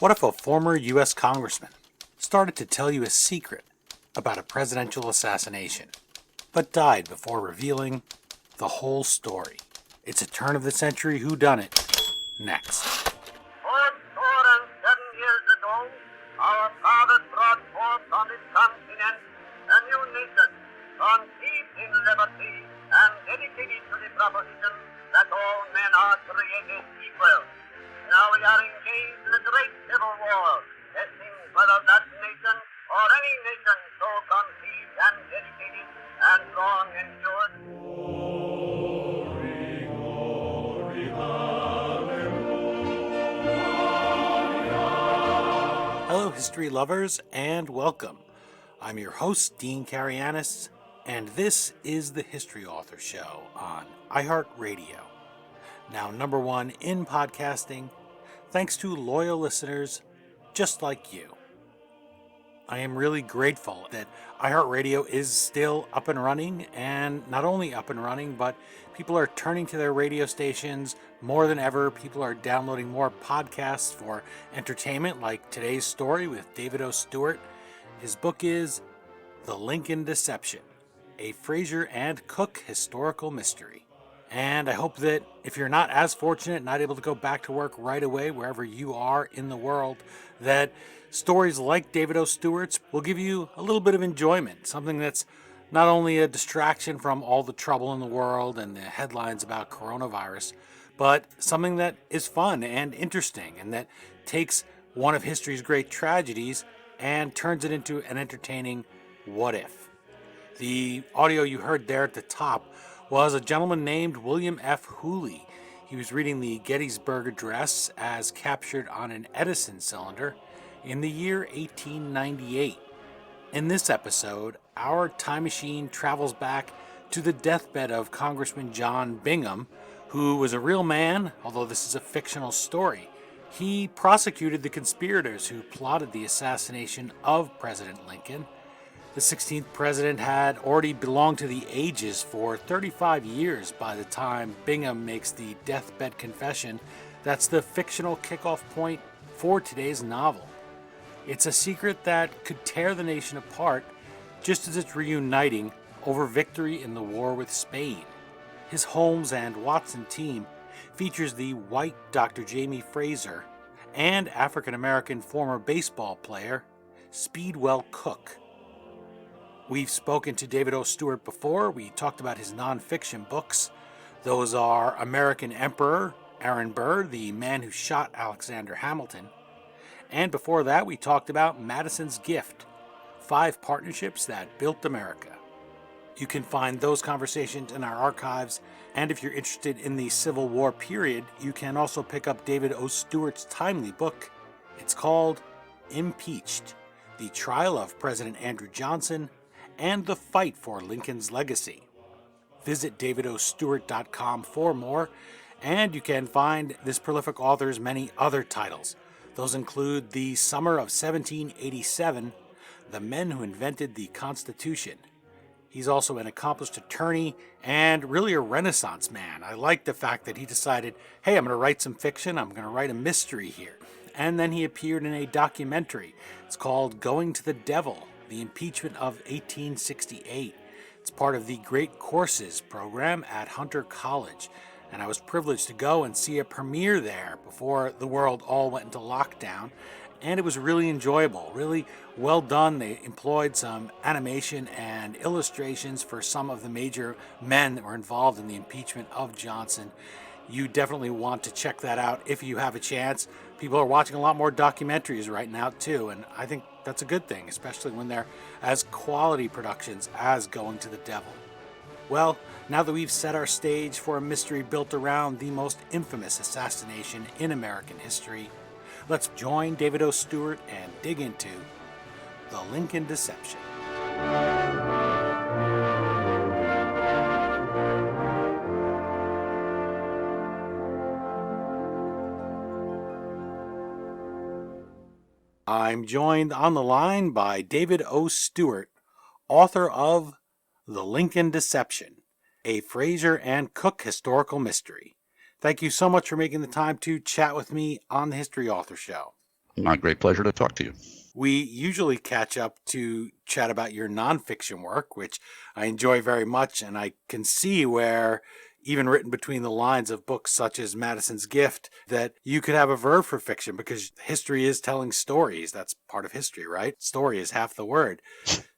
What if a former U.S. congressman started to tell you a secret about a presidential assassination, but died before revealing the whole story? It's a turn of the century whodunit next. 407 years ago, our fathers brought forth on this continent a new nation, conceived in liberty and dedicated to the proposition that all men are created equal. Now we are engaged in a great civil war, testing whether that nation or any nation so conceived and dedicated and long endured. Hello, history lovers, and welcome. I'm your host, Dean Karayanis, and this is the History Author Show on iHeartRadio. Now, number one in podcasting, thanks to loyal listeners just like you. I am really grateful that iHeartRadio is still up and running, and not only up and running, but people are turning to their radio stations more than ever. People are downloading more podcasts for entertainment, like today's story with David O. Stewart. His book is The Lincoln Deception, a Fraser and Cook historical mystery. And I hope that if you're not as fortunate, not able to go back to work right away wherever you are in the world, that stories like David O. Stewart's will give you a little bit of enjoyment, something that's not only a distraction from all the trouble in the world and the headlines about coronavirus, but something that is fun and interesting and that takes one of history's great tragedies and turns it into an entertaining what if. The audio you heard there at the top was a gentleman named William F. Hooley. He was reading the Gettysburg Address as captured on an Edison cylinder in the year 1898. In this episode, our time machine travels back to the deathbed of Congressman John Bingham, who was a real man, although this is a fictional story. He prosecuted the conspirators who plotted the assassination of President Lincoln. The 16th president had already belonged to the ages for 35 years by the time Bingham makes the deathbed confession. That's the fictional kickoff point for today's novel. It's a secret that could tear the nation apart just as it's reuniting over victory in the war with Spain. His Holmes and Watson team features the white Dr. Jamie Fraser and African-American former baseball player Speedwell Cook. We've spoken to David O. Stewart before. We talked about his nonfiction books. Those are American Emperor, Aaron Burr, the man who shot Alexander Hamilton. And before that, we talked about Madison's Gift, 5 partnerships that built America. You can find those conversations in our archives. And if you're interested in the Civil War period, you can also pick up David O. Stewart's timely book. It's called Impeached, the trial of President Andrew Johnson and the fight for Lincoln's legacy. Visit davidostewart.com for more, and you can find this prolific author's many other titles. Those include The Summer of 1787, The Men Who Invented the Constitution. He's also an accomplished attorney and really a Renaissance man. I like the fact that he decided, hey, I'm going to write some fiction, I'm going to write a mystery here. And then he appeared in a documentary. It's called Going to the Devil, the Impeachment of 1868. It's part of the Great Courses program at Hunter College, and I was privileged to go and see a premiere there before the world all went into lockdown, and it was really enjoyable, really well done. They employed some animation and illustrations for some of the major men that were involved in the impeachment of Johnson. You definitely want to check that out if you have a chance. People are watching a lot more documentaries right now too, and I think that's a good thing, especially when they're as quality productions as Going to the Devil. Well, now that we've set our stage for a mystery built around the most infamous assassination in American history, let's join David O. Stewart and dig into The Lincoln Deception. I'm joined on the line by David O. Stewart, author of The Lincoln Deception, a Fraser and Cook historical mystery. Thank you so much for making the time to chat with me on the History Author Show. My great pleasure to talk to you. We usually catch up to chat about your nonfiction work, which I enjoy very much, and I can see where, even written between the lines of books such as Madison's Gift, that you could have a verb for fiction because history is telling stories. That's part of history, right? Story is half the word.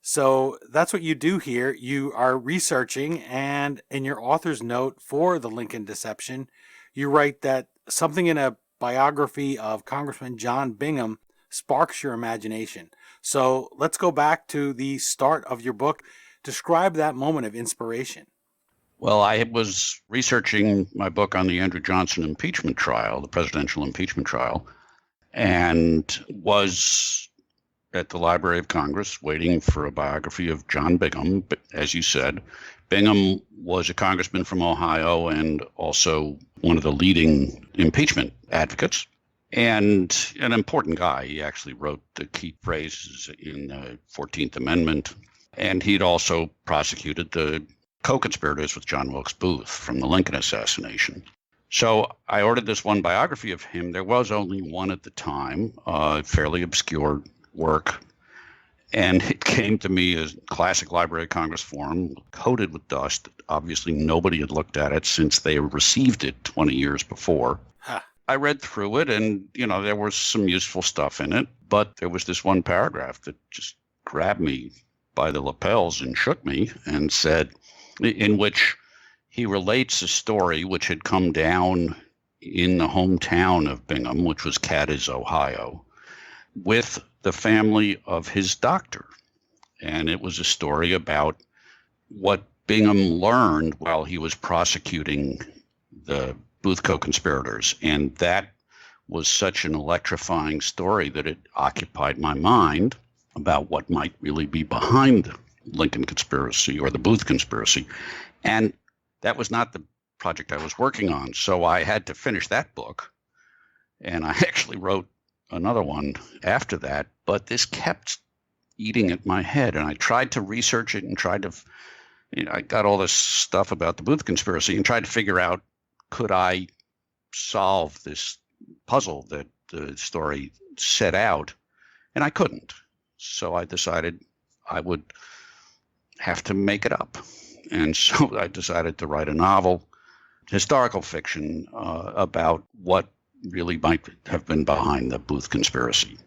So that's what you do here. You are researching, and in your author's note for the Lincoln Deception, you write that something in a biography of Congressman John Bingham sparks your imagination. So let's go back to the start of your book. Describe that moment of inspiration. Well, I was researching my book on the Andrew Johnson impeachment trial, the presidential impeachment trial, and was at the Library of Congress waiting for a biography of John Bingham. But as you said, Bingham was a congressman from Ohio and also one of the leading impeachment advocates, and an important guy. He actually wrote the key phrases in the 14th Amendment, and he'd also prosecuted the co-conspirators with John Wilkes Booth from the Lincoln assassination. So I ordered this one biography of him. There was only one at the time, fairly obscure work, and it came to me as classic Library of Congress form, coated with dust. Obviously, nobody had looked at it since they received it 20 years before. Huh. I read through it, and, there was some useful stuff in it, but there was this one paragraph that just grabbed me by the lapels and shook me and said, in which he relates a story which had come down in the hometown of Bingham, which was Cadiz, Ohio, with the family of his doctor. And it was a story about what Bingham learned while he was prosecuting the Booth co-conspirators. And that was such an electrifying story that it occupied my mind about what might really be behind the Lincoln conspiracy or the Booth conspiracy. And that was not the project I was working on. So I had to finish that book. And I actually wrote another one after that, but this kept eating at my head. And I tried to research it and tried to, I got all this stuff about the Booth conspiracy and tried to figure out, could I solve this puzzle that the story set out? And I couldn't. So I decided I would have to make it up. And so I decided to write a novel, historical fiction, about what really might have been behind the Booth conspiracy.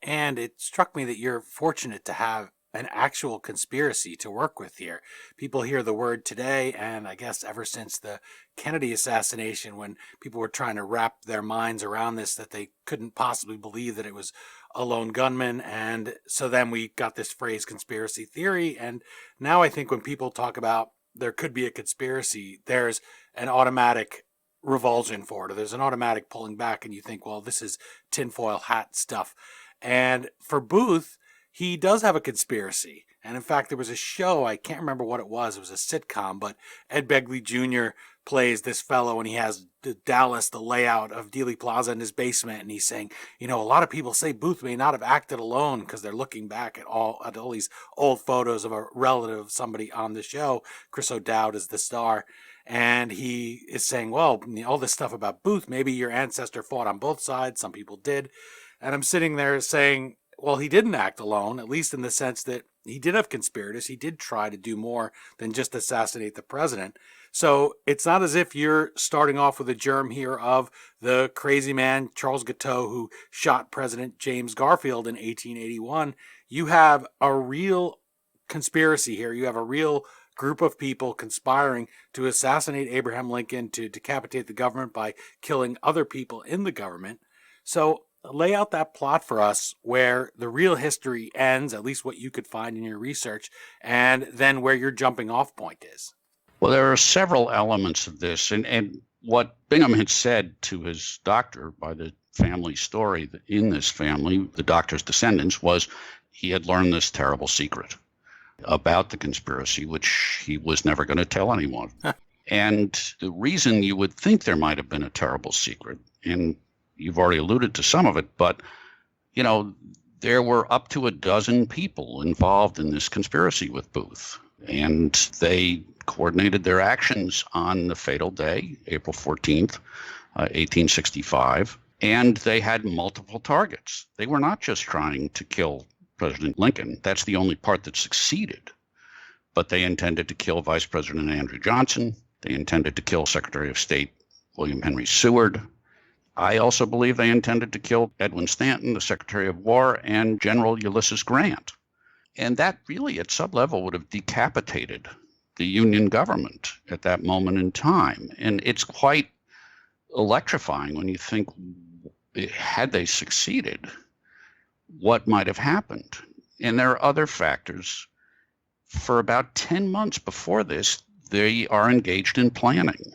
And it struck me that you're fortunate to have an actual conspiracy to work with here. People hear the word today, and I guess ever since the Kennedy assassination, when people were trying to wrap their minds around this, that they couldn't possibly believe that it was a lone gunman. And so then we got this phrase conspiracy theory. And now I think when people talk about there could be a conspiracy, there's an automatic revulsion for it, or there's an automatic pulling back, and you think, well, this is tinfoil hat stuff. And for Booth, he does have a conspiracy. And in fact, there was a show, I can't remember what it was a sitcom, but Ed Begley Jr. plays this fellow, and he has Dallas, the layout of Dealey Plaza in his basement, and he's saying, a lot of people say Booth may not have acted alone because they're looking back at all these old photos of a relative of somebody on the show. Chris O'Dowd is the star. And he is saying, well, all this stuff about Booth, maybe your ancestor fought on both sides. Some people did. And I'm sitting there saying, well, he didn't act alone, at least in the sense that he did have conspirators. He did try to do more than just assassinate the president. So it's not as if you're starting off with a germ here of the crazy man, Charles Guiteau, who shot President James Garfield in 1881. You have a real conspiracy here. You have a real group of people conspiring to assassinate Abraham Lincoln, to decapitate the government by killing other people in the government. So lay out that plot for us where the real history ends, at least what you could find in your research, and then where your jumping off point is. Well, there are several elements of this. And what Bingham had said to his doctor by the family story in this family, the doctor's descendants, was he had learned this terrible secret about the conspiracy, which he was never going to tell anyone. And the reason you would think there might have been a terrible secret, and you've already alluded to some of it, but, there were up to a dozen people involved in this conspiracy with Booth, and they coordinated their actions on the fatal day, April 14th, 1865. And they had multiple targets. They were not just trying to kill President Lincoln. That's the only part that succeeded. But they intended to kill Vice President Andrew Johnson. They intended to kill Secretary of State William Henry Seward. I also believe they intended to kill Edwin Stanton, the Secretary of War, and General Ulysses Grant. And that really, at some level, would have decapitated the Union government at that moment in time. And it's quite electrifying when you think, had they succeeded, what might have happened? And there are other factors. For about 10 months before this, they are engaged in planning.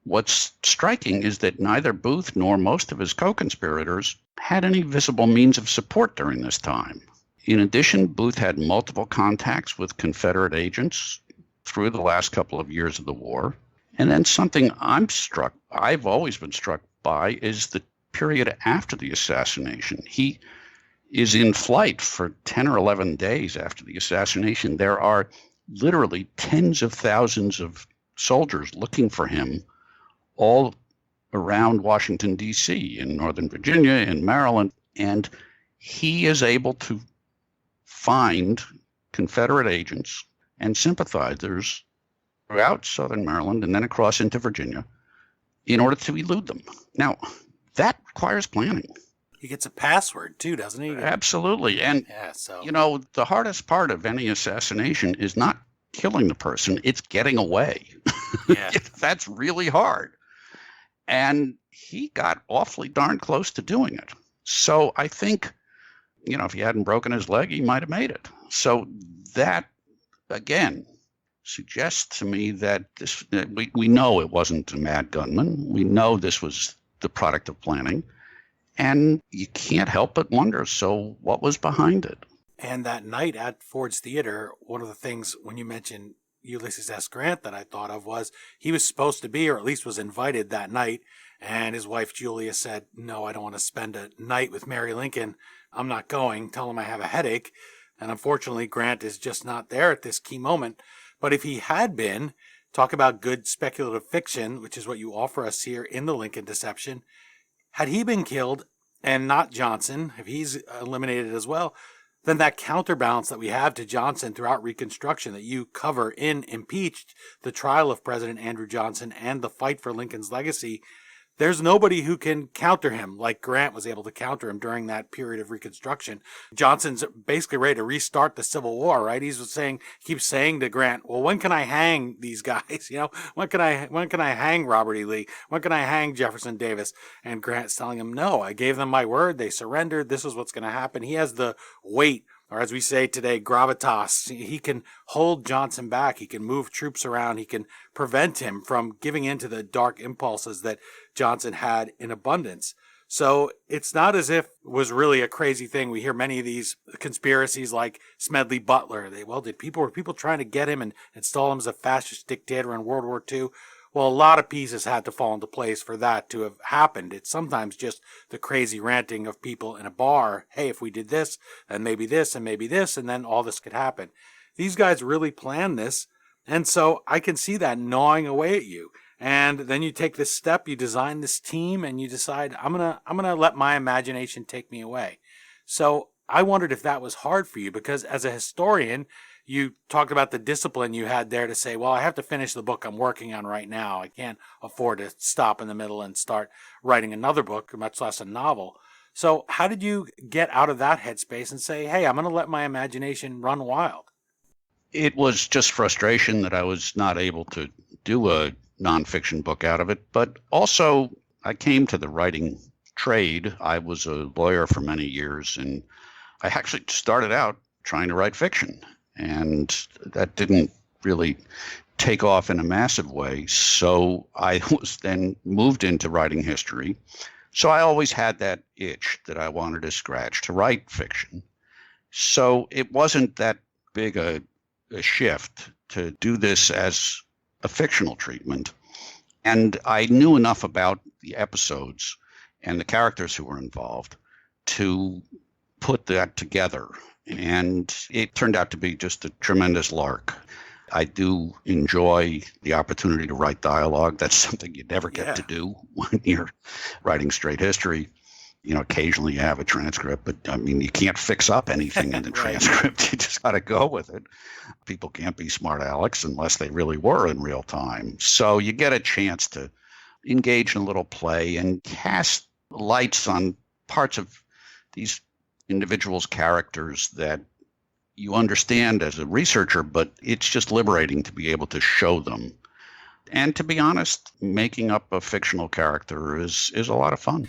What's striking is that neither Booth nor most of his co-conspirators had any visible means of support during this time. In addition, Booth had multiple contacts with Confederate agents through the last couple of years of the war. And then something I've always been struck by, is the period after the assassination. He is in flight for 10 or 11 days after the assassination. There are literally tens of thousands of soldiers looking for him all around Washington, D.C., in Northern Virginia, in Maryland, and he is able to find Confederate agents and sympathizers throughout Southern Maryland and then across into Virginia in order to elude them. Now, that requires planning. He gets a password too, doesn't he? Absolutely. And, the hardest part of any assassination is not killing the person, it's getting away. Yeah. That's really hard. And he got awfully darn close to doing it. So I think, if he hadn't broken his leg, he might have made it. So that, again, suggests to me that we know it wasn't a mad gunman. We know this was the product of planning. And you can't help but wonder, so what was behind it? And that night at Ford's Theater, one of the things when you mentioned Ulysses S. Grant that I thought of was he was supposed to be, or at least was invited that night. And his wife, Julia, said, no, I don't want to spend a night with Mary Lincoln. I'm not going. Tell him I have a headache. And unfortunately, Grant is just not there at this key moment. But if he had been, talk about good speculative fiction, which is what you offer us here in the Lincoln Deception. Had he been killed and not Johnson, if he's eliminated as well, then that counterbalance that we have to Johnson throughout Reconstruction that you cover in Impeached, the trial of President Andrew Johnson and the fight for Lincoln's legacy, there's nobody who can counter him like Grant was able to counter him during that period of Reconstruction. Johnson's basically ready to restart the Civil War, right? Keeps saying to Grant, well, when can I hang these guys? When can I hang Robert E. Lee? When can I hang Jefferson Davis? And Grant's telling him, no, I gave them my word. They surrendered. This is what's going to happen. He has the weight, or as we say today, gravitas. He can hold Johnson back. He can move troops around. He can prevent him from giving in to the dark impulses that Johnson had in abundance. So it's not as if it was really a crazy thing. We hear many of these conspiracies like Smedley Butler. Were people trying to get him and install him as a fascist dictator in World War II? Well, a lot of pieces had to fall into place for that to have happened. It's sometimes just the crazy ranting of people in a bar. Hey, if we did this, and maybe this, and maybe this, and then all this could happen. These guys really planned this. And so I can see that gnawing away at you. And then you take this step, you design this team, and you decide, I'm gonna let my imagination take me away. So I wondered if that was hard for you, because as a historian, you talked about the discipline you had there to say, well, I have to finish the book I'm working on right now. I can't afford to stop in the middle and start writing another book, much less a novel. So how did you get out of that headspace and say, hey, I'm going to let my imagination run wild? It was just frustration that I was not able to do a nonfiction book out of it. But also, I came to the writing trade. I was a lawyer for many years, and I actually started out trying to write fiction. And that didn't really take off in a massive way. So I was then moved into writing history. So I always had that itch that I wanted to scratch to write fiction. So it wasn't that big a shift to do this as a fictional treatment. And I knew enough about the episodes and the characters who were involved to put that together. And it turned out to be just a tremendous lark. I do enjoy the opportunity to write dialogue. That's something you never get to do when you're writing straight history. occasionally you have a transcript, but I mean, you can't fix up anything in the Right. transcript. You just got to go with it. People can't be smart Alex unless they really were in real time. So you get a chance to engage in a little play and cast lights on parts of these individuals' characters that you understand as a researcher, but it's just liberating to be able to show them. And to be honest, making up a fictional character is a lot of fun.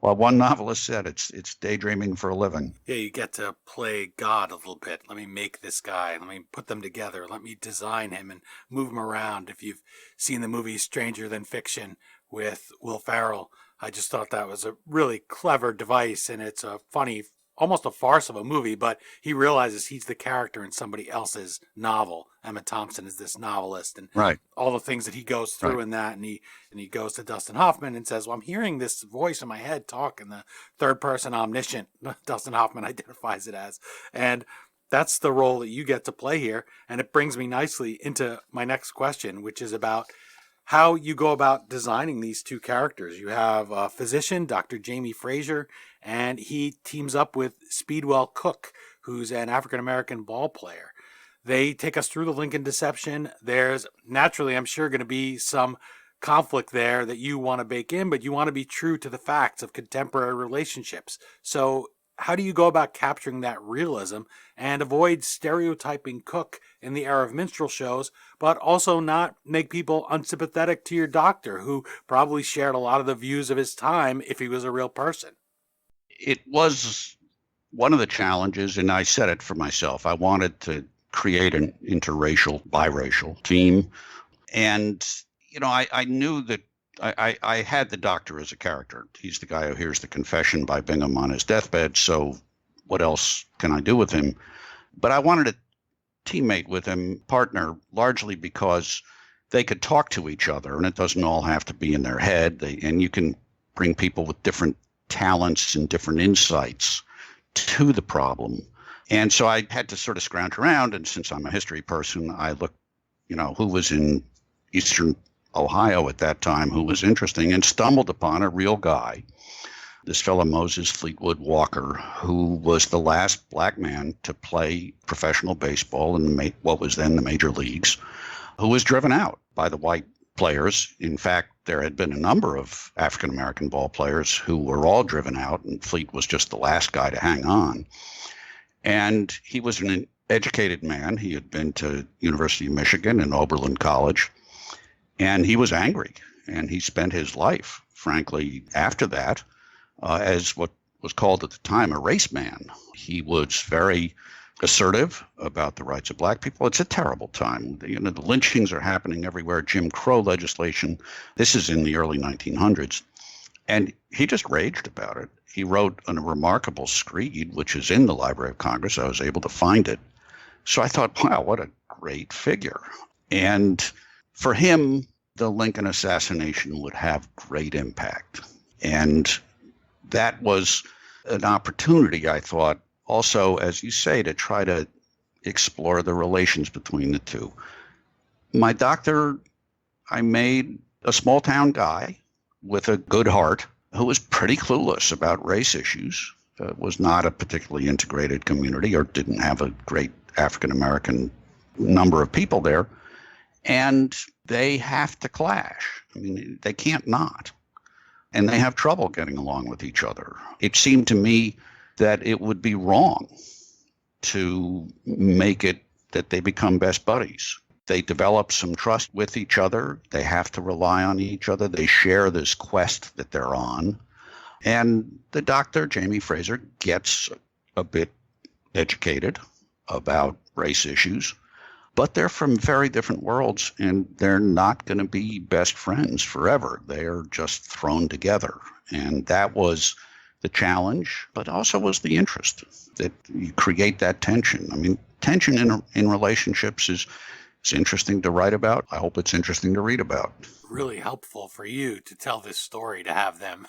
Well, one novelist said, it's daydreaming for a living. Yeah, you get to play God a little bit. Let me make this guy. Let me put them together. Let me design him and move him around. If you've seen the movie Stranger Than Fiction with Will Ferrell, I just thought that was a really clever device, and it's a funny, almost a farce of a movie, but he realizes he's the character in somebody else's novel. Emma Thompson is this novelist, and Right. all the things that he goes through in that, and he goes to Dustin Hoffman and says, well, I'm hearing this voice in my head talk in the third person omniscient, Dustin Hoffman identifies it as. And that's the role that you get to play here. And it brings me nicely into my next question, which is about how you go about designing these two characters. You have a physician, Dr. Jamie Fraser, and he teams up with Speedwell Cook, who's an African-American ball player. They take us through the Lincoln deception. There's naturally, I'm sure, going to be some conflict there that you want to bake in, but you want to be true to the facts of contemporary relationships. So how do you go about capturing that realism and avoid stereotyping Cook in the era of minstrel shows, but also not make people unsympathetic to your doctor, who probably shared a lot of the views of his time if he was a real person? It was one of the challenges, and I said it for myself. I wanted to create an interracial, biracial team. And, I knew that I had the doctor as a character. He's the guy who hears the confession by Bingham on his deathbed. So what else can I do with him? But I wanted a teammate with him, partner, largely because they could talk to each other, and it doesn't all have to be in their head. And you can bring people with different talents and different insights to the problem. And so I had to sort of scrounge around. And since I'm a history person, I looked, who was in Eastern Ohio at that time, who was interesting, and stumbled upon a real guy, this fellow Moses Fleetwood Walker, who was the last black man to play professional baseball in what was then the major leagues, who was driven out by the white players. In fact, there had been a number of African-American ball players who were all driven out, and Fleet was just the last guy to hang on. And he was an educated man. He had been to University of Michigan and Oberlin College. And he was angry, and he spent his life, frankly, after that, as what was called at the time a race man. He was very assertive about the rights of black people. It's a terrible time. The lynchings are happening everywhere, Jim Crow legislation. This is in the early 1900s. And he just raged about it. He wrote a remarkable screed, which is in the Library of Congress. I was able to find it. So I thought, wow, what a great figure. And for him, the Lincoln assassination would have great impact. And that was an opportunity, I thought, also, as you say, to try to explore the relations between the two. My doctor, I made a small town guy with a good heart who was pretty clueless about race issues, was not a particularly integrated community or didn't have a great African-American number of people there. And they have to clash. I mean, they can't not. And they have trouble getting along with each other. It seemed to me that it would be wrong to make it that they become best buddies. They develop some trust with each other. They have to rely on each other. They share this quest that they're on. And the doctor, Jamie Fraser, gets a bit educated about race issues. But they're from very different worlds, and they're not going to be best friends forever. They're just thrown together. And that was the challenge, but also was the interest, that you create that tension. I mean, tension in relationships It's interesting to write about. I hope it's interesting to read about. Really helpful for you to tell this story, to have them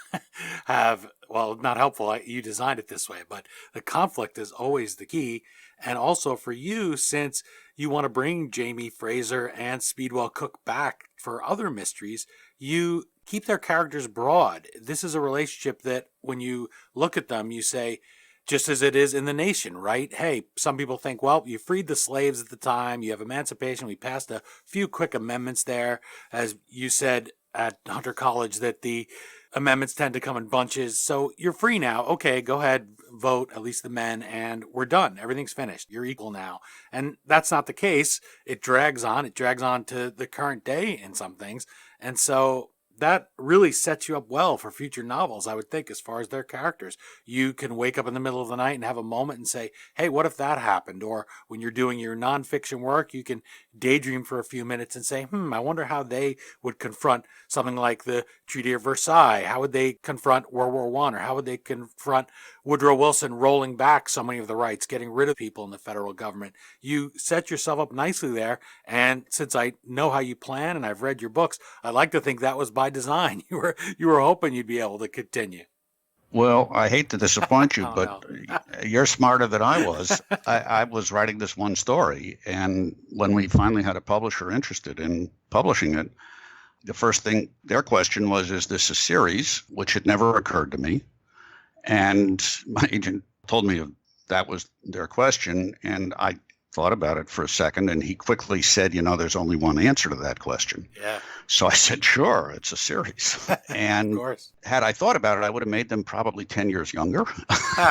have, well, not helpful, you designed it this way, but the conflict is always the key. And also for you, since you want to bring Jamie Fraser and Speedwell Cook back for other mysteries, you keep their characters broad. This is a relationship that when you look at them, you say, just as it is in the nation, right? Hey, some people think, well, you freed the slaves at the time, you have emancipation, we passed a few quick amendments there. As you said at Hunter College, that the amendments tend to come in bunches. So you're free now. Okay, go ahead, vote, at least the men, and we're done. Everything's finished. You're equal now. And that's not the case. It drags on. It drags on to the current day in some things. And so that really sets you up well for future novels, I would think, as far as their characters. You can wake up in the middle of the night and have a moment and say, hey, what if that happened? Or when you're doing your nonfiction work, you can daydream for a few minutes and say, I wonder how they would confront something like the Treaty of Versailles. How would they confront World War I? Or how would they confront Woodrow Wilson rolling back so many of the rights, getting rid of people in the federal government? You set yourself up nicely there. And since I know how you plan and I've read your books, I like to think that was by design. You were hoping you'd be able to continue. Well, I hate to disappoint you, Oh, but no. you're smarter than I was. I was writing this one story, and when we finally had a publisher interested in publishing it, the first thing, their question was, is this a series? Which had never occurred to me. And my agent told me that was their question, and I thought about it for a second, and he quickly said, there's only one answer to that question. Yeah. So I said, sure, it's a series. And Of course. had I thought about it, I would have made them probably 10 years younger.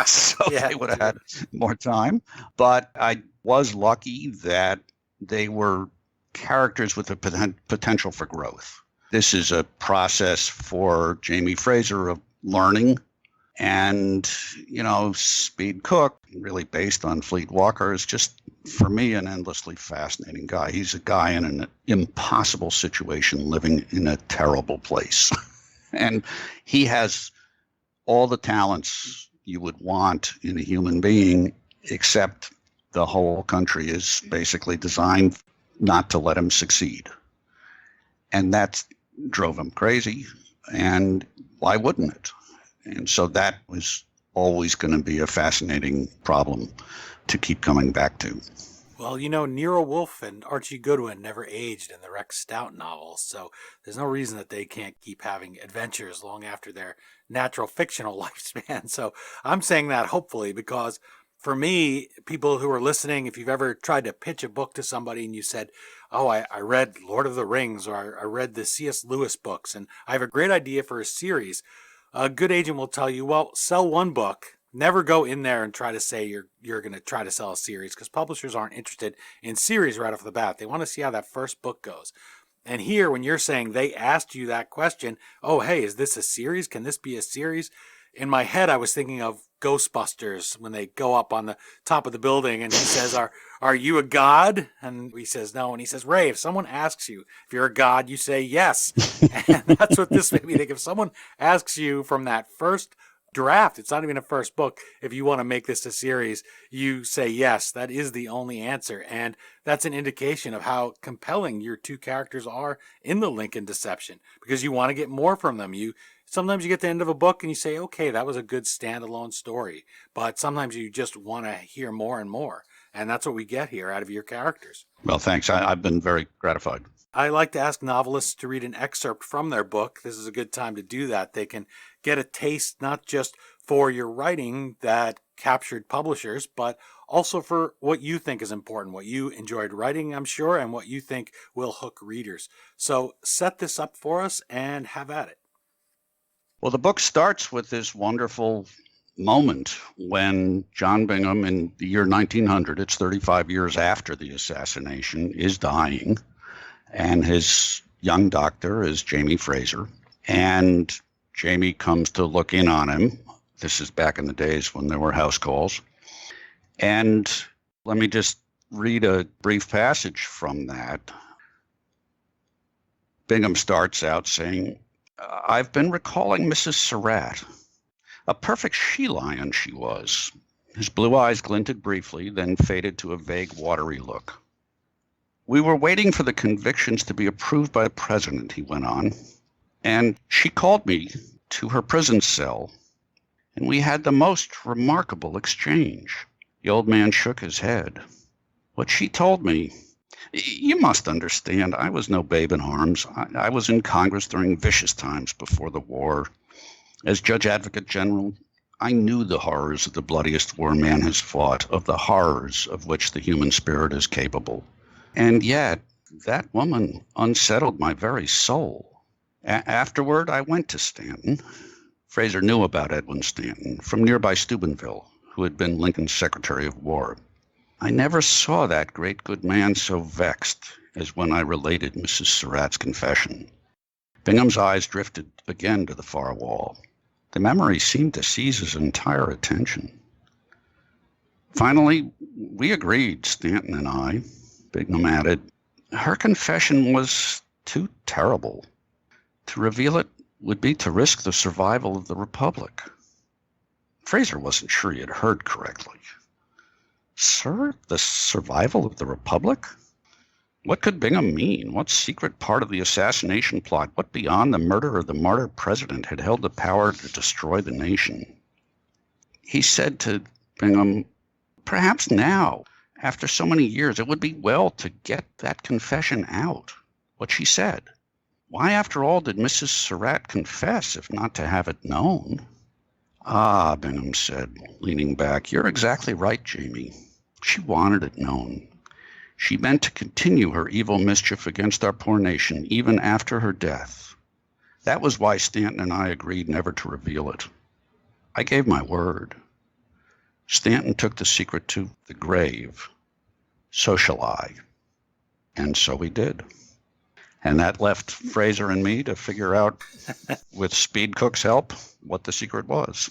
So Yeah, they would have had more time. But I was lucky that they were characters with a potential for growth. This is a process for Jamie Fraser of learning. And, Speed Cook, really based on Fleet Walker, is just, for me, an endlessly fascinating guy. He's a guy in an impossible situation, living in a terrible place. And he has all the talents you would want in a human being, except the whole country is basically designed not to let him succeed. And that drove him crazy. And why wouldn't it? And so that was always going to be a fascinating problem to keep coming back to. Well, Nero Wolfe and Archie Goodwin never aged in the Rex Stout novels, so there's no reason that they can't keep having adventures long after their natural fictional lifespan. So I'm saying that hopefully because for me, people who are listening, if you've ever tried to pitch a book to somebody and you said, oh, I read Lord of the Rings or I read the C.S. Lewis books and I have a great idea for a series, a good agent will tell you, well, sell one book. Never go in there and try to say you're going to try to sell a series because publishers aren't interested in series right off the bat. They want to see how that first book goes. And here, when you're saying they asked you that question, oh, hey, is this a series? Can this be a series? In my head, I was thinking of Ghostbusters when they go up on the top of the building and he says, are you a god? And he says, no. And he says, Ray, if someone asks you if you're a god, you say yes. And that's what this made me think. If someone asks you from that first draft, it's not even a first book, if you want to make this a series, you say yes. That is the only answer. And that's an indication of how compelling your two characters are in the Lincoln Deception because you want to get more from them. Sometimes you get to the end of a book and you say, okay, that was a good standalone story. But sometimes you just want to hear more and more. And that's what we get here out of your characters. Well, thanks. I've been very gratified. I like to ask novelists to read an excerpt from their book. This is a good time to do that. They can get a taste not just for your writing that captured publishers, but also for what you think is important, what you enjoyed writing, I'm sure, and what you think will hook readers. So set this up for us and have at it. Well, the book starts with this wonderful moment when John Bingham in the year 1900, it's 35 years after the assassination, is dying. And his young doctor is Jamie Fraser. And Jamie comes to look in on him. This is back in the days when there were house calls. And let me just read a brief passage from that. Bingham starts out saying, I've been recalling Mrs. Surratt. A perfect she-lion she was. His blue eyes glinted briefly, then faded to a vague, watery look. We were waiting for the convictions to be approved by the president, he went on, and she called me to her prison cell, and we had the most remarkable exchange. The old man shook his head. What she told me, you must understand, I was no babe in arms. I was in Congress during vicious times before the war. As Judge Advocate General, I knew the horrors of the bloodiest war man has fought, of the horrors of which the human spirit is capable. And yet, that woman unsettled my very soul. Afterward, I went to Stanton. Fraser knew about Edwin Stanton from nearby Steubenville, who had been Lincoln's Secretary of War. I never saw that great good man so vexed as when I related Mrs. Surratt's confession. Bingham's eyes drifted again to the far wall. The memory seemed to seize his entire attention. Finally, we agreed, Stanton and I. Bingham added, her confession was too terrible. To reveal it would be to risk the survival of the Republic. Fraser wasn't sure he had heard correctly. Sir, the survival of the Republic? What could Bingham mean? What secret part of the assassination plot, what beyond the murder of the martyr president had held the power to destroy the nation? He said to Bingham, perhaps now, after so many years, it would be well to get that confession out. What she said. Why, after all, did Mrs. Surratt confess, if not to have it known? Ah, Bingham said, leaning back, you're exactly right, Jamie. She wanted it known. She meant to continue her evil mischief against our poor nation, even after her death. That was why Stanton and I agreed never to reveal it. I gave my word. Stanton took the secret to the grave. So shall I. And so we did. And that left Fraser and me to figure out, with Speed Cook's help, what the secret was.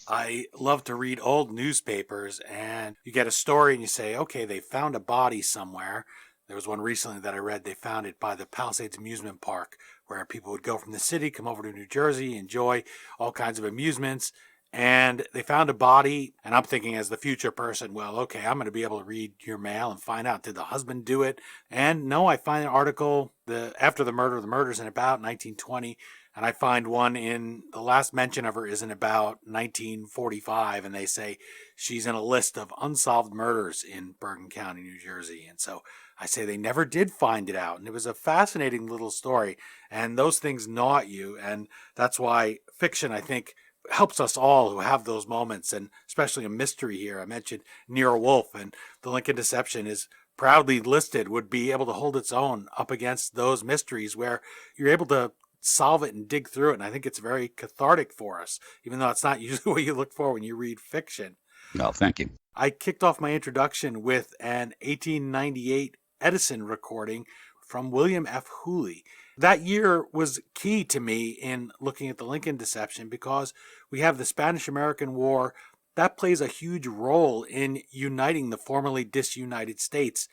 I love to read old newspapers, and you get a story and you say, okay, they found a body somewhere. There was one recently that I read. They found it by the Palisades Amusement Park, where people would go from the city, come over to New Jersey, enjoy all kinds of amusements. And they found a body, and I'm thinking as the future person, well, okay, I'm going to be able to read your mail and find out, did the husband do it? And no, I find an article after the murder's in about 1920, and I find one in, the last mention of her is in about 1945, and they say she's in a list of unsolved murders in Bergen County, New Jersey. And so I say they never did find it out, and it was a fascinating little story, and those things gnaw at you, and that's why fiction, I think, helps us all who have those moments, and especially a mystery here. I mentioned Nero Wolfe, and the Lincoln Deception is proudly listed, would be able to hold its own up against those mysteries where you're able to solve it and dig through it. And I think it's very cathartic for us, even though it's not usually what you look for when you read fiction. No, thank you. I kicked off my introduction with an 1898 Edison recording from William F. Hooley. That year was key to me in looking at the Lincoln Deception because we have the Spanish-American War. That plays a huge role in uniting the formerly disunited states.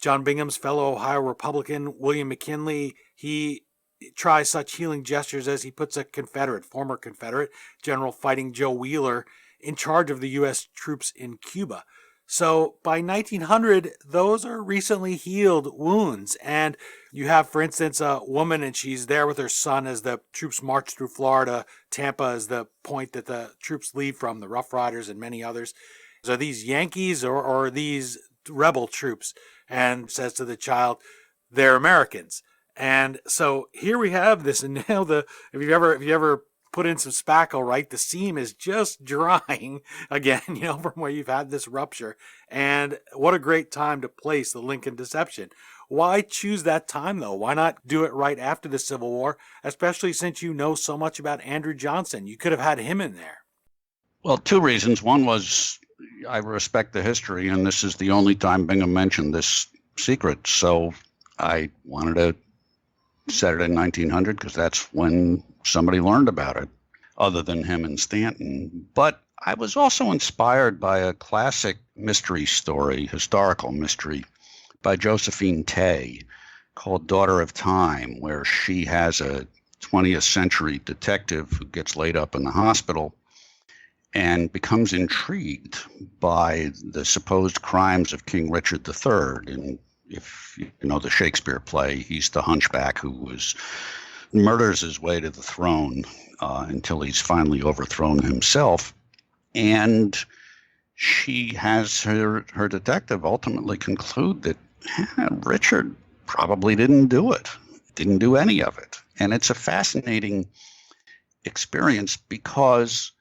John Bingham's fellow Ohio Republican, William McKinley, he tries such healing gestures as he puts a former Confederate, General Fighting Joe Wheeler, in charge of the U.S. troops in Cuba. So by 1900, those are recently healed wounds. And you have, for instance, a woman, and she's there with her son as the troops march through Florida. Tampa is the point that the troops leave from, the Rough Riders and many others. Are these Yankees or are these rebel troops? And says to the child, they're Americans. And so here we have this, and now if you ever put in some spackle, right, the seam is just drying again, from where you've had this rupture. And what a great time to place the Lincoln Deception. Why choose that time, though? Why not do it right after the Civil War, especially since you know so much about Andrew Johnson? You could have had him in there. Well, two reasons. One was I respect the history, and this is the only time Bingham mentioned this secret. So I wanted to set it in 1900 because that's when somebody learned about it, other than him and Stanton. But I was also inspired by a classic mystery story, historical mystery, by Josephine Tay called Daughter of Time, where she has a 20th century detective who gets laid up in the hospital and becomes intrigued by the supposed crimes of King Richard III in If you know the Shakespeare play, he's the hunchback who murders his way to the throne until he's finally overthrown himself. And she has her detective ultimately conclude that Richard probably didn't do it, didn't do any of it. And it's a fascinating experience because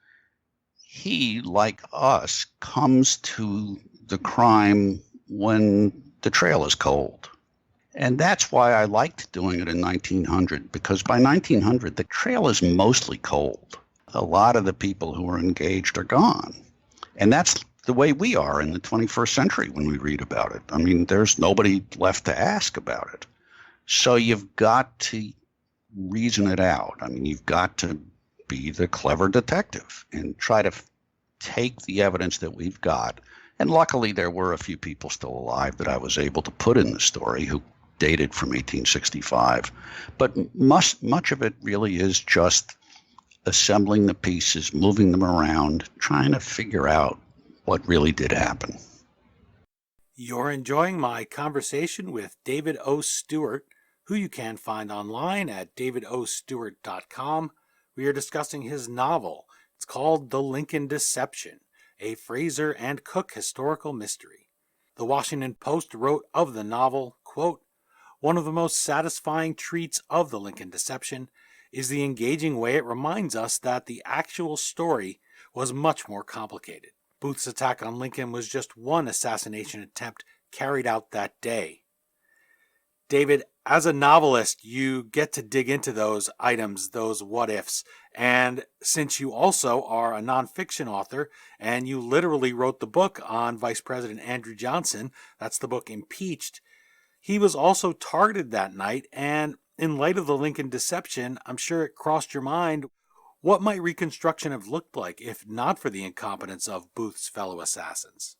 he, like us, comes to the crime when the trail is cold. And that's why I liked doing it in 1900, because by 1900, the trail is mostly cold. A lot of the people who are engaged are gone. And that's the way we are in the 21st century when we read about it. I mean, there's nobody left to ask about it. So you've got to reason it out. I mean, you've got to be the clever detective and try to take the evidence that we've got. And luckily, there were a few people still alive that I was able to put in the story who dated from 1865. But much of it really is just assembling the pieces, moving them around, trying to figure out what really did happen. You're enjoying my conversation with David O. Stewart, who you can find online at davidostewart.com. We are discussing his novel. It's called The Lincoln Deception, a Fraser and Cook historical mystery. The Washington Post wrote of the novel, quote, "One of the most satisfying treats of The Lincoln Deception is the engaging way it reminds us that the actual story was much more complicated. Booth's attack on Lincoln was just one assassination attempt carried out that day." David, as a novelist, you get to dig into those items, those what-ifs. And since you also are a nonfiction author, and you literally wrote the book on Vice President Andrew Johnson, that's the book Impeached, he was also targeted that night. And in light of the Lincoln Deception, I'm sure it crossed your mind, what might Reconstruction have looked like if not for the incompetence of Booth's fellow assassins?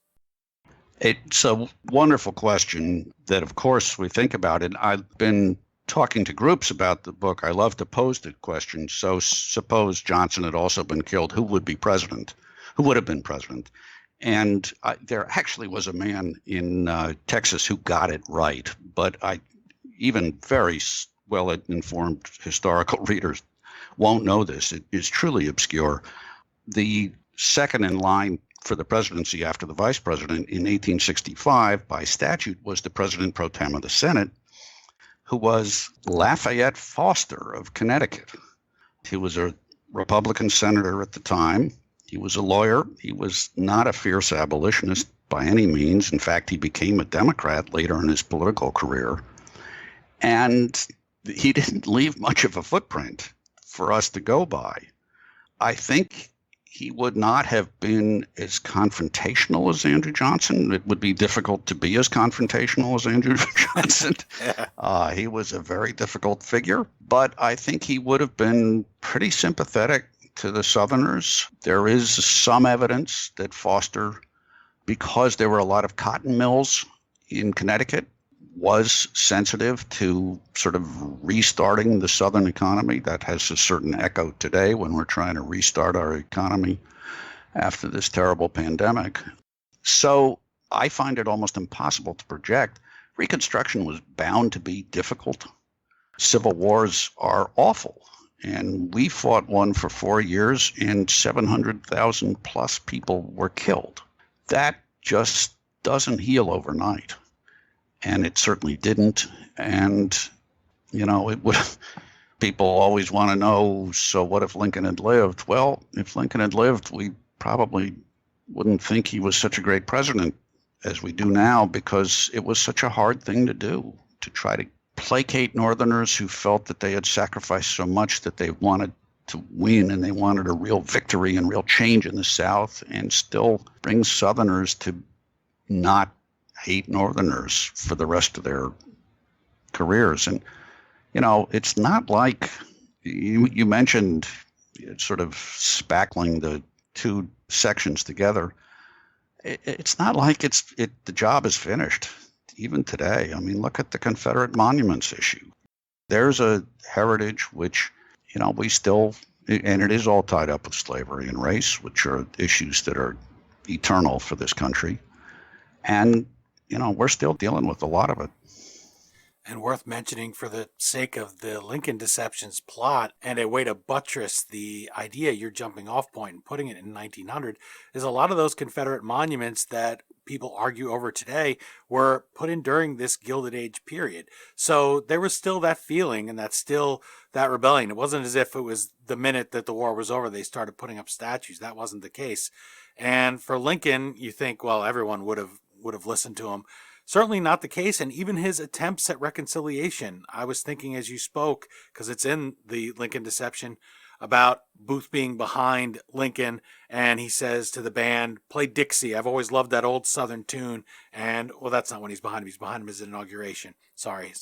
It's a wonderful question that, of course, we think about it. I've been talking to groups about the book. I love to pose the question. So suppose Johnson had also been killed, who would be president? Who would have been president? And there actually was a man in Texas who got it right. But even very well-informed historical readers won't know this. It is truly obscure. The second in line for the presidency after the vice president in 1865 by statute was the president pro tem of the Senate, who was Lafayette Foster of Connecticut. He was a Republican senator at the time. He was a lawyer. He was not a fierce abolitionist by any means. In fact, he became a Democrat later in his political career. And he didn't leave much of a footprint for us to go by. I think he would not have been as confrontational as Andrew Johnson. It would be difficult to be as confrontational as Andrew Johnson. He was a very difficult figure, but I think he would have been pretty sympathetic to the Southerners. There is some evidence that Foster, because there were a lot of cotton mills in Connecticut, was sensitive to sort of restarting the Southern economy. That has a certain echo today when we're trying to restart our economy after this terrible pandemic. So I find it almost impossible to project. Reconstruction was bound to be difficult. Civil wars are awful. And we fought one for 4 years and 700,000 plus people were killed. That just doesn't heal overnight. And it certainly didn't. And, it would. People always want to know, so what if Lincoln had lived? Well, if Lincoln had lived, we probably wouldn't think he was such a great president as we do now, because it was such a hard thing to do, to try to placate Northerners who felt that they had sacrificed so much that they wanted to win and they wanted a real victory and real change in the South, and still bring Southerners to not hate Northerners for the rest of their careers. And, it's not like you mentioned sort of spackling the two sections together. It's not like the job is finished even today. I mean, look at the Confederate monuments issue. There's a heritage which, we still, and it is all tied up with slavery and race, which are issues that are eternal for this country. And we're still dealing with a lot of it. And worth mentioning for the sake of the Lincoln Deceptions plot and a way to buttress the idea you're jumping off point and putting it in 1900 is a lot of those Confederate monuments that people argue over today were put in during this Gilded Age period. So there was still that feeling and that's still that rebellion. It wasn't as if it was the minute that the war was over they started putting up statues. That wasn't the case. And for Lincoln, you think, well, everyone would have listened to him. Certainly not the case, and even his attempts at reconciliation. I was thinking as you spoke, because it's in the Lincoln Deception, about Booth being behind Lincoln, and he says to the band, play Dixie. I've always loved that old Southern tune. And, well, that's not when he's behind him. He's behind him as an inauguration. Sorry.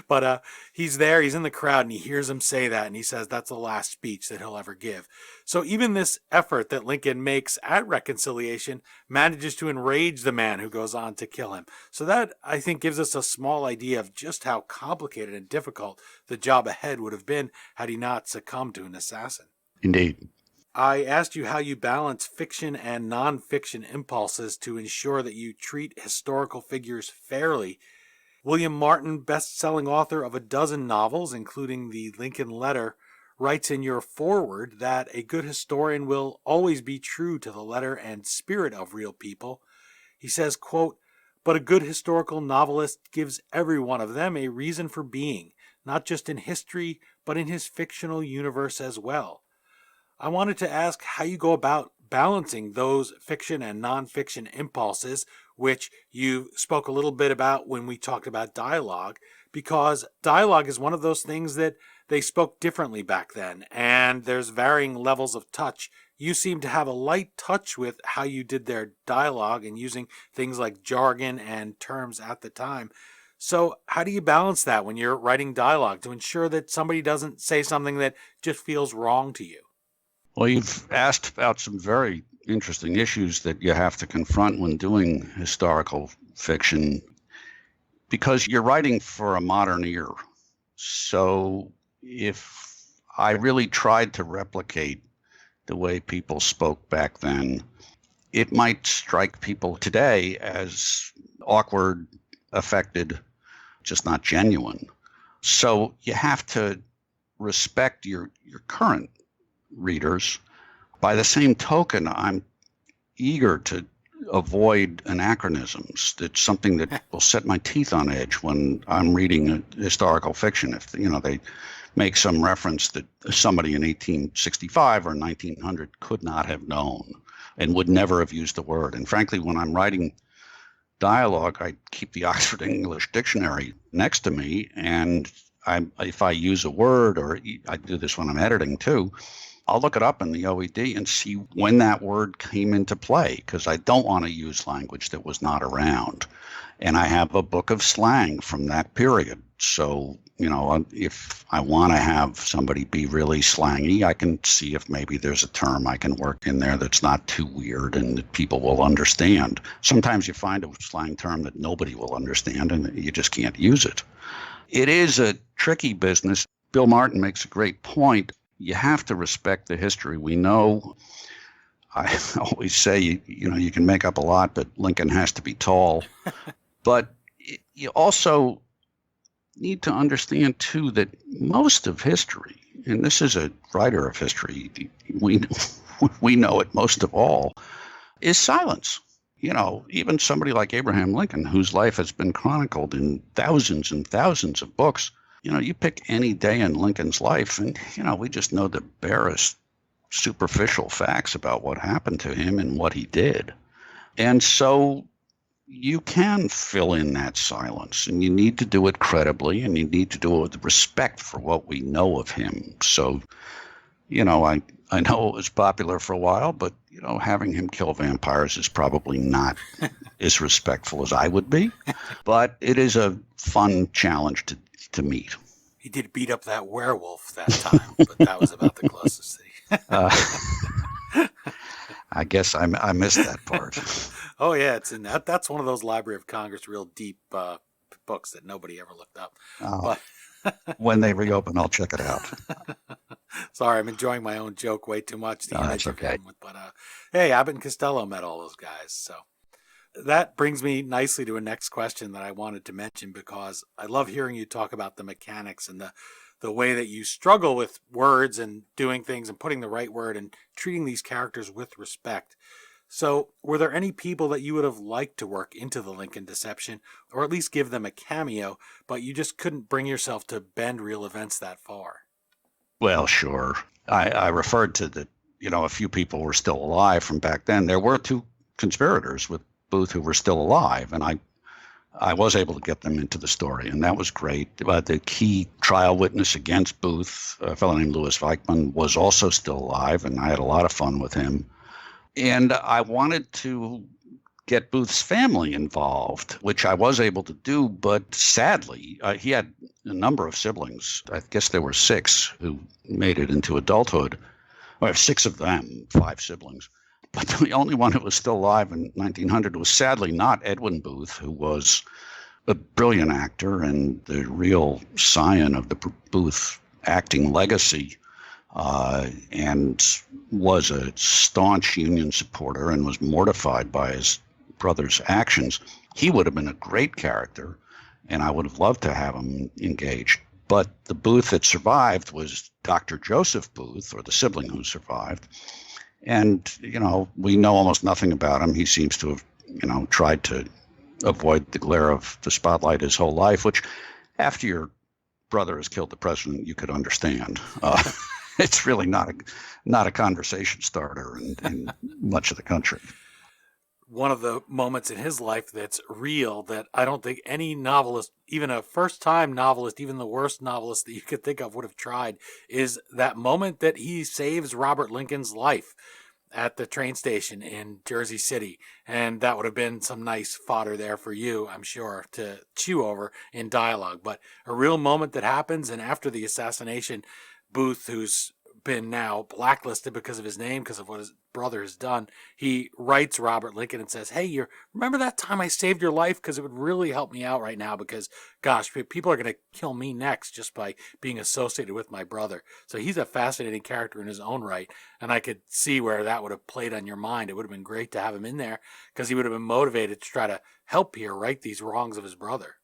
But he's there, he's in the crowd, and he hears him say that, and he says that's the last speech that he'll ever give. So even this effort that Lincoln makes at reconciliation manages to enrage the man who goes on to kill him. So that, I think, gives us a small idea of just how complicated and difficult the job ahead would have been had he not succumbed to an assassin. Indeed. I asked you how you balance fiction and nonfiction impulses to ensure that you treat historical figures fairly. William Martin, best-selling author of a dozen novels, including The Lincoln Letter, writes in your foreword that a good historian will always be true to the letter and spirit of real people. He says, quote, but a good historical novelist gives every one of them a reason for being, not just in history, but in his fictional universe as well. I wanted to ask how you go about balancing those fiction and nonfiction impulses, which you spoke a little bit about when we talked about dialogue, because dialogue is one of those things that they spoke differently back then, and there's varying levels of touch. You seem to have a light touch with how you did their dialogue and using things like jargon and terms at the time. So how do you balance that when you're writing dialogue to ensure that somebody doesn't say something that just feels wrong to you? Well, you've asked about some very interesting issues that you have to confront when doing historical fiction, because you're writing for a modern ear. So if I really tried to replicate the way people spoke back then, it might strike people today as awkward, affected, just not genuine. So you have to respect your current readers. By the same token, I'm eager to avoid anachronisms. It's something that will set my teeth on edge when I'm reading a historical fiction. If they make some reference that somebody in 1865 or 1900 could not have known and would never have used the word. And frankly, when I'm writing dialogue, I keep the Oxford English Dictionary next to me, and if I use a word, or I do this when I'm editing too, I'll look it up in the OED and see when that word came into play, because I don't want to use language that was not around. And I have a book of slang from that period. So, if I want to have somebody be really slangy, I can see if maybe there's a term I can work in there that's not too weird and that people will understand. Sometimes you find a slang term that nobody will understand and you just can't use it. It is a tricky business. Bill Martin makes a great point. You have to respect the history. We know, I always say, you can make up a lot, but Lincoln has to be tall. But you also need to understand, too, that most of history, and this is a writer of history, we know it most of all, is silence. Even somebody like Abraham Lincoln, whose life has been chronicled in thousands and thousands of books, you pick any day in Lincoln's life, and, we just know the barest superficial facts about what happened to him and what he did. And so you can fill in that silence, and you need to do it credibly, and you need to do it with respect for what we know of him. So, I know it was popular for a while, but, having him kill vampires is probably not as respectful as I would be. But it is a fun challenge to meet. He did beat up that werewolf that time, but that was about the closest thing. I guess I missed that part. Oh yeah, it's in that. That's one of those Library of Congress real deep books that nobody ever looked up. But when they reopen, I'll check it out. Sorry, I'm enjoying my own joke way too much. That's okay. But hey, Abbott and Costello met all those guys. So, That brings me nicely to a next question that I wanted to mention, because I love hearing you talk about the mechanics and the way that you struggle with words and doing things and putting the right word and treating these characters with respect. So, were there any people that you would have liked to work into the Lincoln Deception, or at least give them a cameo, but you just couldn't bring yourself to bend real events that far? Well, sure. I referred to a few people were still alive from back then. There were two conspirators with Booth who were still alive, and I was able to get them into the story, and that was great. The key trial witness against Booth, a fellow named Louis Weichmann, was also still alive, and I had a lot of fun with him. And I wanted to get Booth's family involved, which I was able to do, but sadly, he had a number of siblings. I guess there were 6 who made it into adulthood. Or 6 of them, 5 siblings. But the only one who was still alive in 1900 was sadly not Edwin Booth, who was a brilliant actor and the real scion of the Booth acting legacy, and was a staunch Union supporter and was mortified by his brother's actions. He would have been a great character, and I would have loved to have him engaged. But the Booth that survived was Dr. Joseph Booth, or the sibling who survived. And, we know almost nothing about him. He seems to have, tried to avoid the glare of the spotlight his whole life, which after your brother has killed the president, you could understand. It's really not a conversation starter in much of the country. One of the moments in his life that's real that I don't think any novelist, even a first-time novelist, even the worst novelist that you could think of would have tried, is that moment that he saves Robert Lincoln's life at the train station in Jersey City. And that would have been some nice fodder there for you, I'm sure, to chew over in dialogue. But a real moment that happens, and after the assassination, Booth, who's been now blacklisted because of his name, because of what his brother has done, he writes Robert Lincoln and says, hey, you remember that time I saved your life? Because it would really help me out right now, because gosh, people are going to kill me next just by being associated with my brother. So he's a fascinating character in his own right, and I could see where that would have played on your mind. It would have been great to have him in there, because he would have been motivated to try to help Pierre right these wrongs of his brother.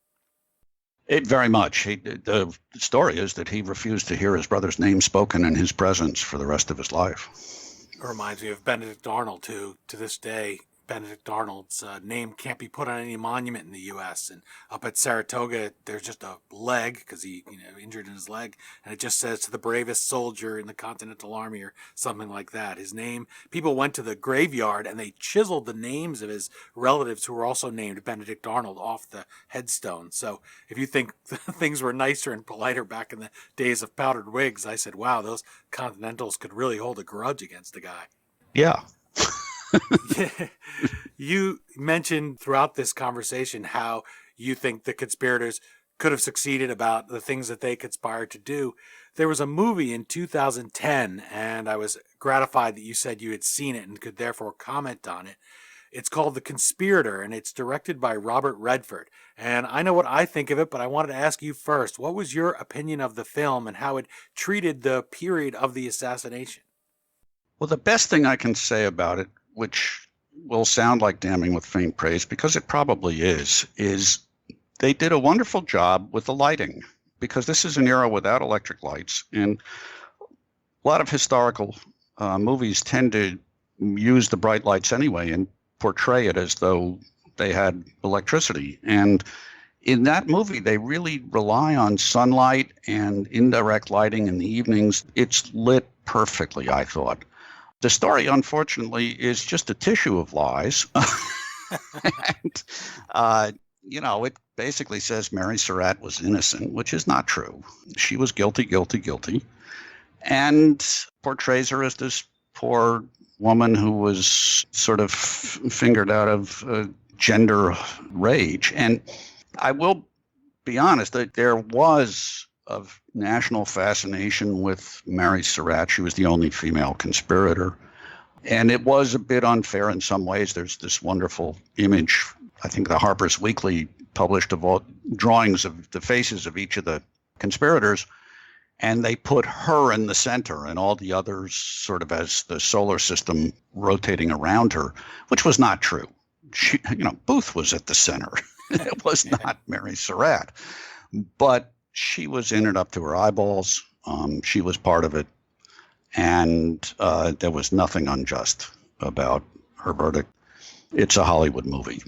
It very much. The story is that he refused to hear his brother's name spoken in his presence for the rest of his life. It reminds me of Benedict Arnold, too. To this day, Benedict Arnold's name can't be put on any monument in the U.S. And up at Saratoga, there's just a leg, because he injured in his leg, and it just says, to the bravest soldier in the Continental Army, or something like that. His name, people went to the graveyard and they chiseled the names of his relatives who were also named Benedict Arnold off the headstone. So if you think things were nicer and politer back in the days of powdered wigs, I said, wow, those Continentals could really hold a grudge against the guy. Yeah. You mentioned throughout this conversation how you think the conspirators could have succeeded about the things that they conspired to do. There was a movie in 2010, and I was gratified that you said you had seen it and could therefore comment on it. It's called The Conspirator, and it's directed by Robert Redford. And I know what I think of it, but I wanted to ask you first, what was your opinion of the film and how it treated the period of the assassination? Well, the best thing I can say about it, which will sound like damning with faint praise, because it probably is they did a wonderful job with the lighting, because this is an era without electric lights. And a lot of historical movies tend to use the bright lights anyway and portray it as though they had electricity. And in that movie, they really rely on sunlight and indirect lighting in the evenings. It's lit perfectly, I thought. The story, unfortunately, is just a tissue of lies. And, it basically says Mary Surratt was innocent, which is not true. She was guilty, guilty, guilty, and portrays her as this poor woman who was sort of fingered out of gender rage. And I will be honest, that there was of national fascination with Mary Surratt. She was the only female conspirator. And it was a bit unfair in some ways. There's this wonderful image, I think the Harper's Weekly published, of all drawings of the faces of each of the conspirators, and they put her in the center and all the others sort of as the solar system rotating around her, which was not true. Booth was at the center. It was not Mary Surratt, but she was in it up to her eyeballs. She was part of it, and there was nothing unjust about her verdict. It's a Hollywood movie.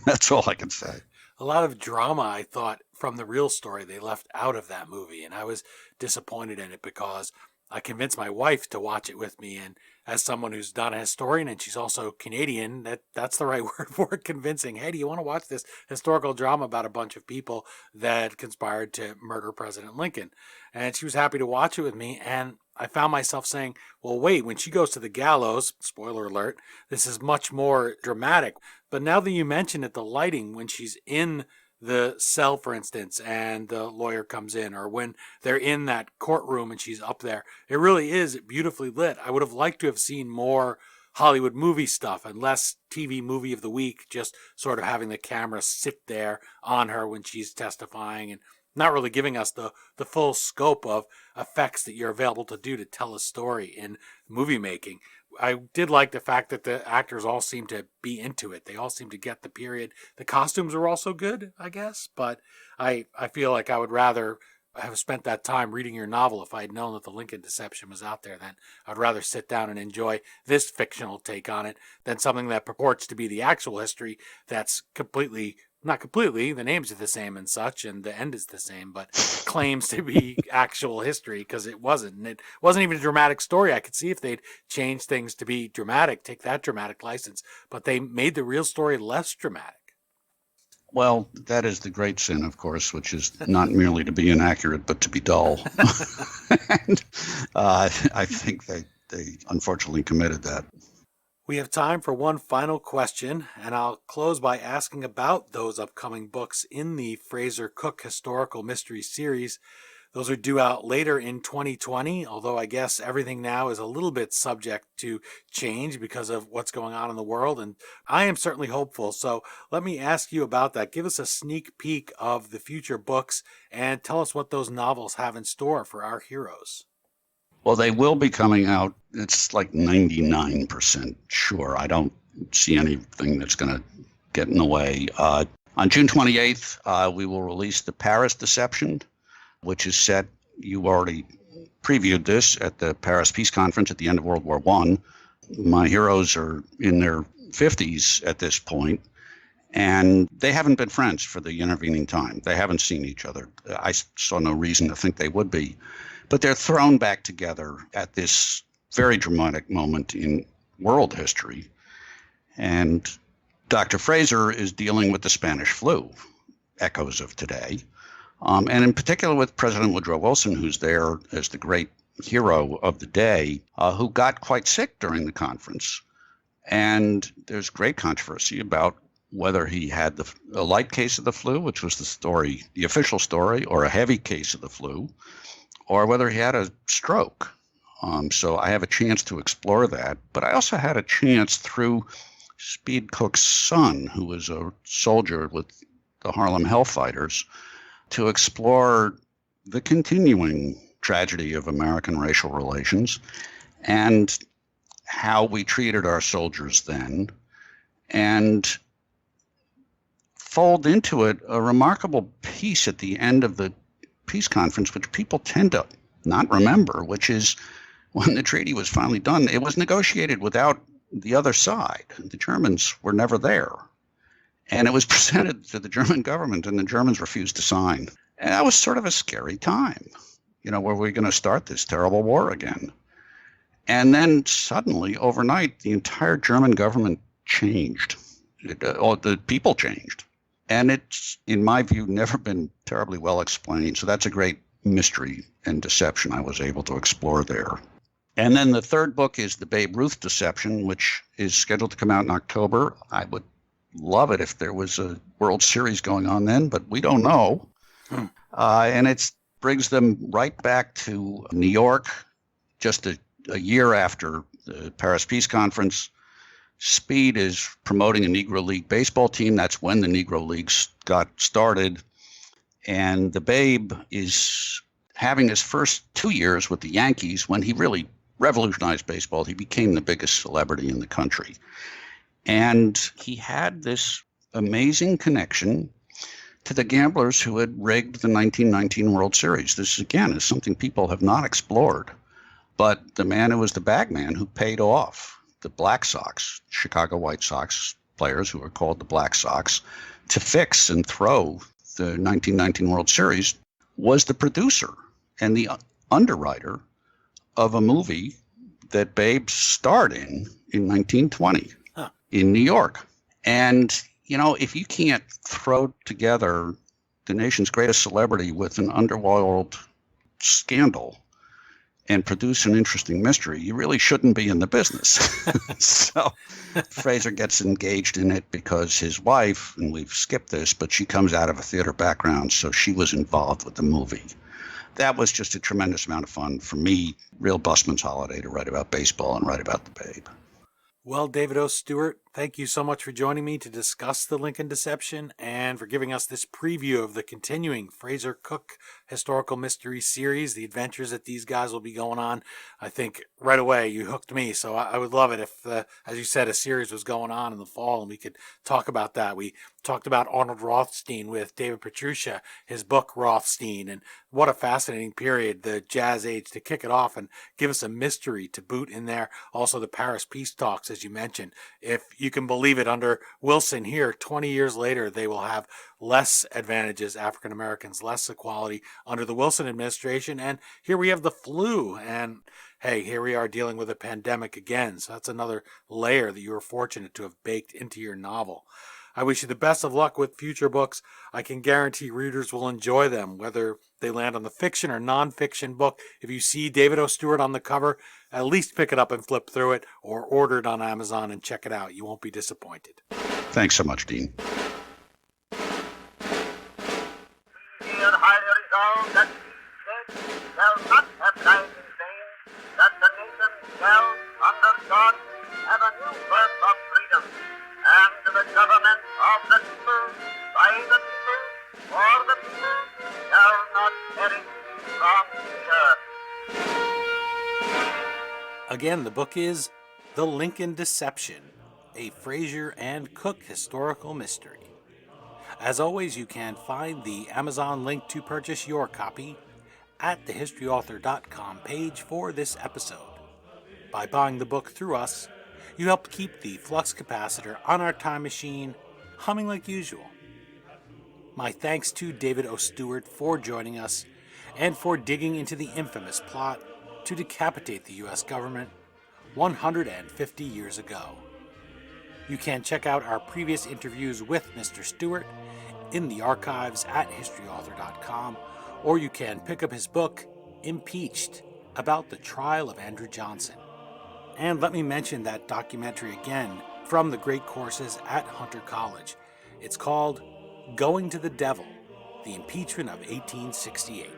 That's all I can say. A lot of drama, I thought, from the real story they left out of that movie, and I was disappointed in it because I convinced my wife to watch it with me, and as someone who's not a historian and she's also Canadian, that's the right word for it, convincing. Hey, do you want to watch this historical drama about a bunch of people that conspired to murder President Lincoln? And she was happy to watch it with me, and I found myself saying, well, wait, when she goes to the gallows, spoiler alert, this is much more dramatic. But now that you mention it, the lighting, when she's in the cell, for instance, and the lawyer comes in, or when they're in that courtroom and she's up there, it really is beautifully lit. I would have liked to have seen more Hollywood movie stuff and less TV movie of the week, just sort of having the camera sit there on her when she's testifying and not really giving us the full scope of effects that you're available to do to tell a story in movie making. I did like the fact that the actors all seem to be into it. They all seem to get the period. The costumes are also good, I guess, but I feel like I would rather have spent that time reading your novel if I had known that the Lincoln Deception was out there. Then I'd rather sit down and enjoy this fictional take on it than something that purports to be the actual history that's not completely, the names are the same and such, and the end is the same, but claims to be actual history because it wasn't. And it wasn't even a dramatic story. I could see if they'd changed things to be dramatic, take that dramatic license, but they made the real story less dramatic. Well, that is the great sin, of course, which is not merely to be inaccurate, but to be dull. And I think they unfortunately committed that. We have time for one final question, and I'll close by asking about those upcoming books in the Fraser Cook Historical Mystery Series. Those are due out later in 2020, although I guess everything now is a little bit subject to change because of what's going on in the world, and I am certainly hopeful. So let me ask you about that. Give us a sneak peek of the future books and tell us what those novels have in store for our heroes. Well, they will be coming out. It's like 99% sure. I don't see anything that's going to get in the way. On June 28th, we will release The Paris Deception, which is set. You already previewed this at the Paris Peace Conference at the end of World War I. My heroes are in their 50s at this point, and they haven't been friends for the intervening time. They haven't seen each other. I saw no reason to think they would be. But they're thrown back together at this very dramatic moment in world history. And Dr. Fraser is dealing with the Spanish flu, echoes of today. And in particular with President Woodrow Wilson, who's there as the great hero of the day, who got quite sick during the conference. And there's great controversy about whether he had a light case of the flu, which was the official story, or a heavy case of the flu, or whether he had a stroke. So I have a chance to explore that. But I also had a chance through Speed Cook's son, who was a soldier with the Harlem Hellfighters, to explore the continuing tragedy of American racial relations and how we treated our soldiers then, and fold into it a remarkable piece at the end of the peace conference, which people tend to not remember, which is when the treaty was finally done, it was negotiated without the other side. The Germans were never there. And it was presented to the German government, and the Germans refused to sign. And that was sort of a scary time. Were we going to start this terrible war again? And then suddenly, overnight, the entire German government changed. The people changed. And it's, in my view, never been terribly well explained. So that's a great mystery and deception I was able to explore there. And then the third book is The Babe Ruth Deception, which is scheduled to come out in October. I would love it if there was a World Series going on then, but we don't know. And it brings them right back to New York, just a year after the Paris Peace Conference. Speed is promoting a Negro League baseball team. That's when the Negro Leagues got started. And the Babe is having his first 2 years with the Yankees when he really revolutionized baseball. He became the biggest celebrity in the country. And he had this amazing connection to the gamblers who had rigged the 1919 World Series. This, again, is something people have not explored. But the man who was the bagman who paid off the Black Sox, Chicago White Sox players who were called the Black Sox, to fix and throw the 1919 World Series was the producer and the underwriter of a movie that Babe starred in 1920 in New York. And, you know, if you can't throw together the nation's greatest celebrity with an underworld scandal and produce an interesting mystery, you really shouldn't be in the business. So Fraser gets engaged in it because his wife, and we've skipped this, but she comes out of a theater background, so she was involved with the movie. That was just a tremendous amount of fun for me, real busman's holiday to write about baseball and write about the Babe. Well, David O. Stewart, thank you so much for joining me to discuss the Lincoln Deception and for giving us this preview of the continuing Fraser Cook historical mystery series, the adventures that these guys will be going on. I think right away you hooked me, so I would love it if, as you said, a series was going on in the fall and we could talk about that. We talked about Arnold Rothstein with David Petrucia, his book Rothstein, and what a fascinating period, the Jazz Age, to kick it off and give us a mystery to boot in there. Also the Paris peace talks, as you mentioned. If you can believe it, under Wilson here, 20 years later, they will have less advantages, African Americans, less equality under the Wilson administration. And here we have the flu. And hey, here we are dealing with a pandemic again. So that's another layer that you were fortunate to have baked into your novel. I wish you the best of luck with future books. I can guarantee readers will enjoy them, whether they land on the fiction or nonfiction book. If you see David O. Stewart on the cover, at least pick it up and flip through it, or order it on Amazon and check it out. You won't be disappointed. Thanks so much, Dean. Here highly resolved that each state shall not have died in vain, that the nation shall, under God, have a new birth of freedom, and the government of the people, by the people, for the people, shall not perish from the earth. Again, the book is The Lincoln Deception, a Fraser and Cook historical mystery. As always, you can find the Amazon link to purchase your copy at thehistoryauthor.com page for this episode. By buying the book through us, you help keep the flux capacitor on our time machine humming like usual. My thanks to David O. Stewart for joining us and for digging into the infamous plot to decapitate the U.S. government 150 years ago. You can check out our previous interviews with Mr. Stewart in the archives at historyauthor.com, or you can pick up his book, Impeached, about the trial of Andrew Johnson. And let me mention that documentary again from the great courses at Hunter College. It's called Going to the Devil, the Impeachment of 1868.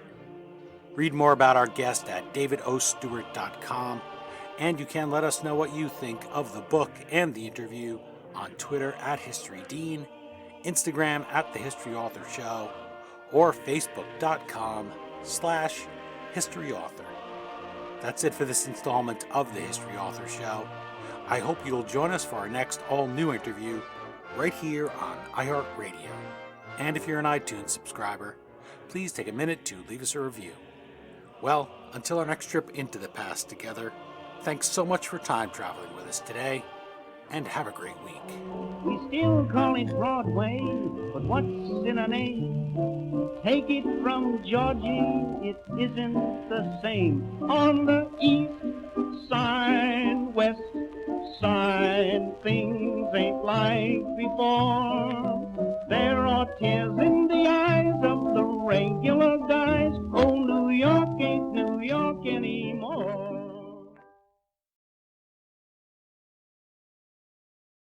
Read more about our guest at davidostewart.com, and you can let us know what you think of the book and the interview on Twitter at HistoryDean, Instagram at The History Author Show, or Facebook.com/HistoryAuthor. That's it for this installment of The History Author Show. I hope you'll join us for our next all-new interview right here on iHeartRadio. And if you're an iTunes subscriber, please take a minute to leave us a review. Well, until our next trip into the past together, thanks so much for time traveling with us today, and have a great week. We still call it Broadway, but what's in a name? Take it from Georgie, it isn't the same. On the east side, west side, things ain't like before. There are tears in the eyes of the regular guys.